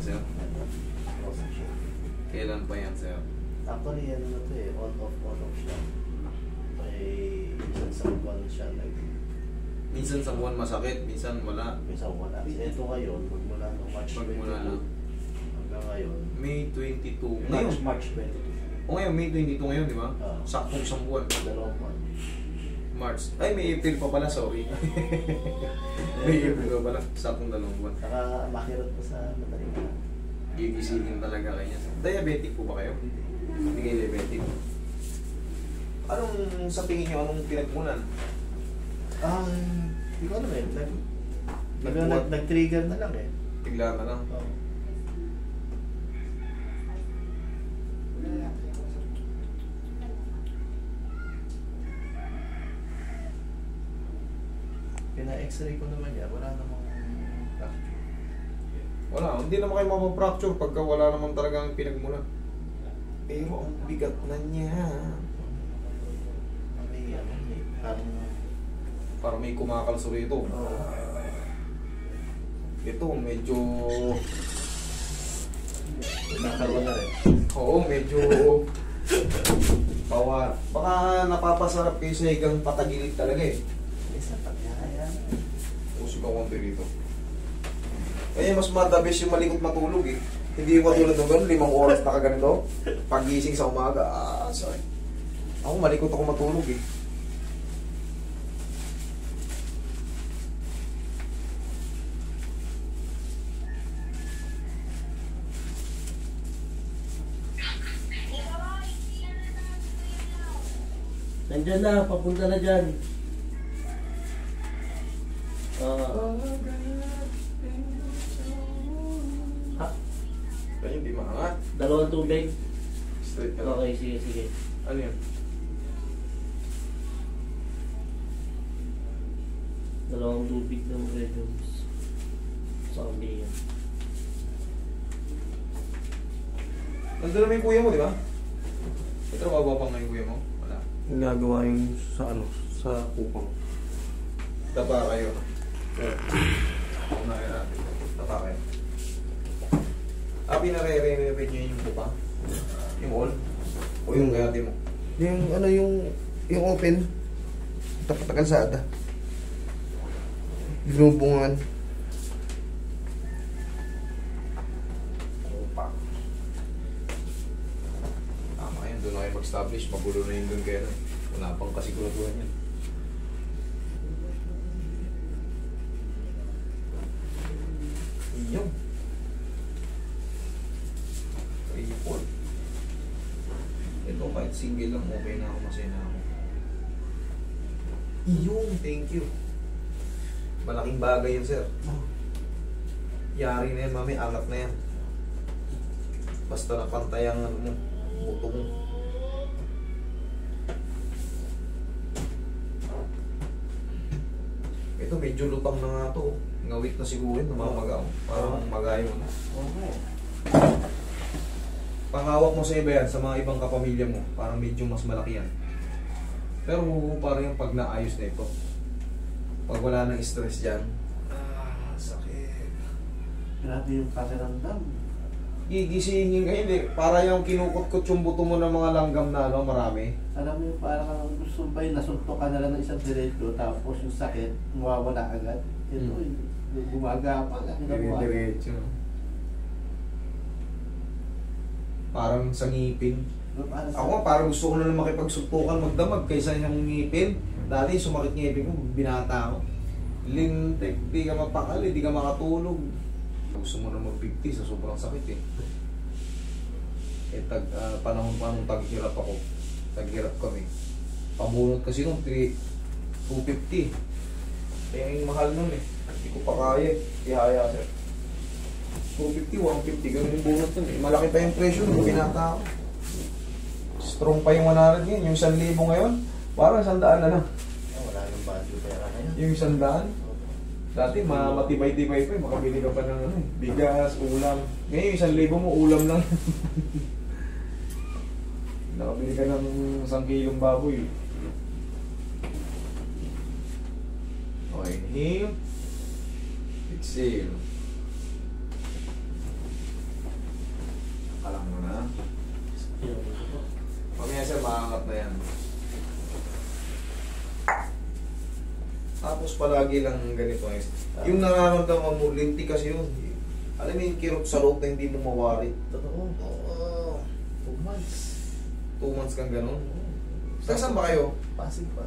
sir? Kailan pa yan, sir? Actually, ano na to eh, on off siya. May isang sa buwan siya Minsan sa buwan masakit, minsan wala. minsan wala. Ito ngayon, magmula ng March 22 Magmula na. hanggang ngayon. May 22. Ngayon, March 22. o ngayon, May 22 ngayon, di ba? Ah. Saktong isang buwan. 2 buwan. March. Ay, may April pa pala, sorry. May April pa pala, saktong 2 buwan. Saka makirot pa sa madaling na. Gigisingin talaga kanya. Diabetic po ba kayo? Hindi kayo diabetic. Anong sa tingin nyo, anong pinagmulan? Hindi ko alam eh. Nagbuhat. Nag-trigger na lang eh. Bigla na lang. Oo. Pina-x-ray ko naman yan. Wala namang fracture. Wala, hindi naman kayo mapapracture pagka wala naman talagang pinagmulan. Pero ang bigat na niya. May parang... Parang may kumakalso rito. Ito, medyo... Nakaroon na rin. Oo, medyo... Baka napapasarap kayo sa higang patagilid talaga eh. Isa pag yan. Puso ka konti rito. Kaya mas madabis yung malikot matulog eh. Hindi yung matulog ng gano'n, 5 oras na kaganito. Pagising sa umaga, sorry. Ako malikot ako matulog eh. Nandiyan na, papunta na dyan. Kaya hindi maangat. 2 tubig. Straight ka lang. Okay, sige. Ano yan? 2 tubig ng Red Rooms. Saudi yan. Nandun naman yung kuya mo, di ba? May trabaho pa nga yung kuya mo? Wala. Gagawa yung sa kupang. Tapa kayo. Unahin natin. Tapa kayo. Pinare-renovate nyo yung pupa? Yung all? O yung gayati mo? Yung open. Tapat na kalsada. Binubungan. Pupa. Tama yan. Doon na kayo mag-establish. Magulo na yun doon kayo. Wala pang kasiguraduhan yan. Iyong. Ipon. Ito kahit single lang, okay na ako, masaya na ako. Iyong, thank you. Malaking bagay yun, sir. Yari na yan, mami, angat na yan. Basta napantay ang buto mo. Ito, medyo lutang na nga to. Ngawit na siguro yun, namamaga. Parang magayo na. Okay. Pangawak mo sa iba yan, sa mga ibang kapamilya mo, parang medyo mas malaki yan. Pero parang yung pag naayos na ito, pag wala nang stress dyan, sakit. Grabe yung pakiramdam. Gigisingin ka, hindi. Para yung kinukot-kot yung buto mo ng mga langgam na marami. Alam mo yung parang gusto ba yung nasuntok ka na lang ng isang diretso tapos yung sakit, mawawala agad. Ito gumaga pa. Dire-diretso. Parang sa ngipin. Ako nga, parang gusto ko na lang makipagsuntukan magdamag kaysa yung ngipin. Dati sumakit ngipin ko, binata ako. Lintik, di ka mapakali, di ka makatulog. Gusto mo na mag-50 sa sobrang sakit eh. Panahon pa nung taghirap ako. Taghirap kami. Pabunot kasi nung 250. Kaya yung mahal nun eh. Hindi ko pa kaya eh. Ihaya sir. 250, 150, ganun yung bunot nun eh. Malaki pa yung presyo nung binata ako. Strong pa yung 100 ngayon. Yung 1,000 ngayon, parang 100 na lang. Wala nang value pera ngayon. Yung 100, dati matibay-tibay pa eh. Makabili ka pa ng bigas, ulam. Ngayon yung 1,000 mo, ulam lang. Nakabili ka ng 1 kilong baboy. Okay, inhale. Exhale. umaangat na yan. Tapos palagi lang ganito. Yung nararamdaman mo, linti kasi yun. Alam mo yung kirot sa loob na hindi mo mawari. Totoo. Oo. 2 months. 2 months kang ganun. Saan ba kayo? Pasig pa.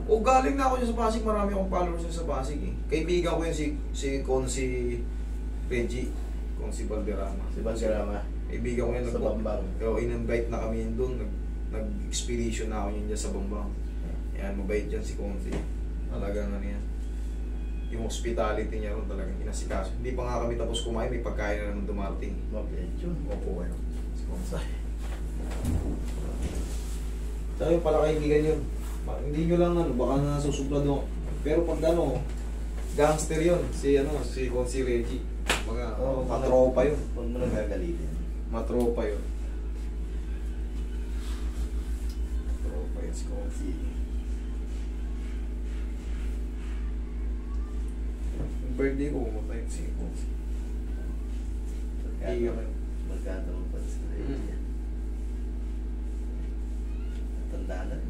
O galing na ako dyan sa Pasig, marami akong followers sa Pasig eh. Kaibigan ko yun si Consi Reggie, Consi Valderrama. Si Valderrama. Kaibigan ko yun. Sa Bambang. O in-invite na kami yun doon. Nag-expedition na ako yun dyan sa Bambang. Yan, mabait dyan si Consi. Talagang ano yan. Yung hospitality niya ron talagang inasikaso. Hindi pa nga kami tapos kumain, may pagkain na naman dumarating. Mabait yun. Opo, ano. Si Consi. Tayo pala kaibigan yun. Hindi nyo lang ano, baka nasusuplado. Pero pag ano, gangster yun. Si Consi Reggie. Mga matropa yun. Huwag mo nang gagalitin. Matropa yun. Matropa yun si Consi. Yung birthday ko, pumunta yun si Consi. Magkano mo pa sa Reggie. Tanda na.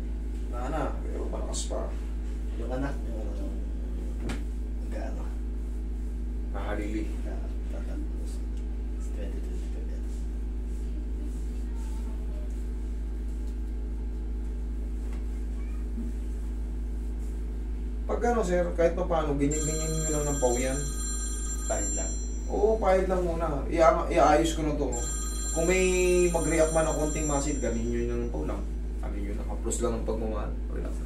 Na, pero malakas pa. Yung anak, gaano? Nahalili. Tatapos. 2025 yan. Pag ano sir, kahit pa paano, ganyan-ganyan nyo lang ng pawian. Kahit lang. Oo, pahit lang muna. Iaayos ko na to. Kung may mag-react man ng konting masid, ganin nyo yung paulang. Ano yun, naka-plus lang ng pagmamahal. Relax.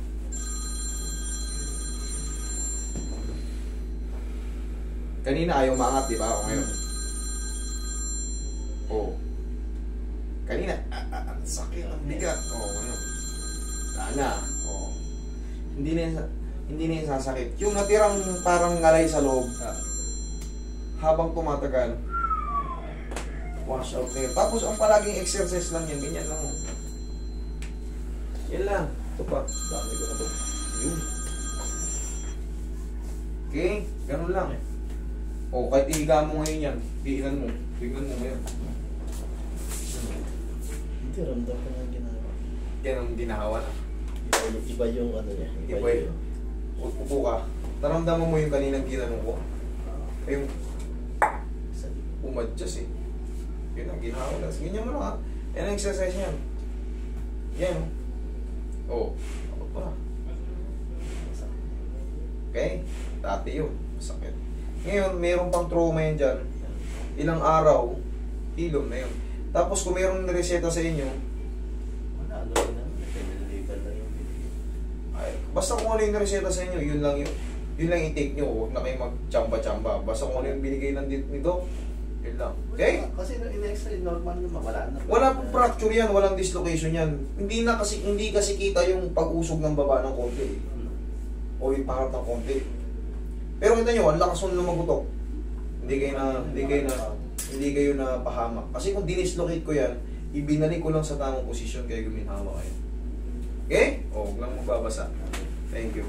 Kanina ayaw maangat, di ba? O ngayon. Oo. Kanina, sakit ang bigat. Oo, ngayon. Sana. Oo. Hindi na yung sasakit. Yung natirang parang ngalay sa loob, habang tumatagal, wash out na yun. Tapos ang palaging exercise lang yan, ganyan lang. Yan lang. Ito pa. Dami ko na to. Yun. Okay? Ganun lang eh. O, kahit ihiga mo ngayon yan, tingnan mo. Tingnan mo ngayon. Hindi, ramdam ko nga ginagawa. Yan ang ginahawa na. Iba yung ano niya. Iba yun. Upo ka. Naramdaman mo yung kaninang ginanong ko. Yung umadjust eh. Yun ang ginahawa na. Ganyan mo lang ha. Yan ang exercise niyan. Yan o. Ako pa. Okay? Dati yun. Masakit. Ngayon, mayroon pang trauma yan dyan. Ilang araw, hilom na yun. Tapos kung mayroong reseta sa inyo, Wala, ano rin naman. Nag-deliver na yung ay, basta kung ano yung reseta sa inyo, yun lang yun. Yun lang i-take nyo. Huwag na kayo mag-chamba-chamba. Basta kung ano yung binigay ng nito, yun lang. Okay? Kasi in-extra, normal naman. Wala na. Wala pong fracture yan, walang dislocation yan. Hindi kasi kita yung pag-usog ng baba ng konti. O yung pangat ng konti. Pero kita nyo, ang lakas ng magutok. Hindi kayo na pahamak. Kasi kung dinislocate ko yan, ibinalik ko lang sa tamang posisyon kaya guminhawa kayo. Okay? O, huwag lang magbabasa. Thank you.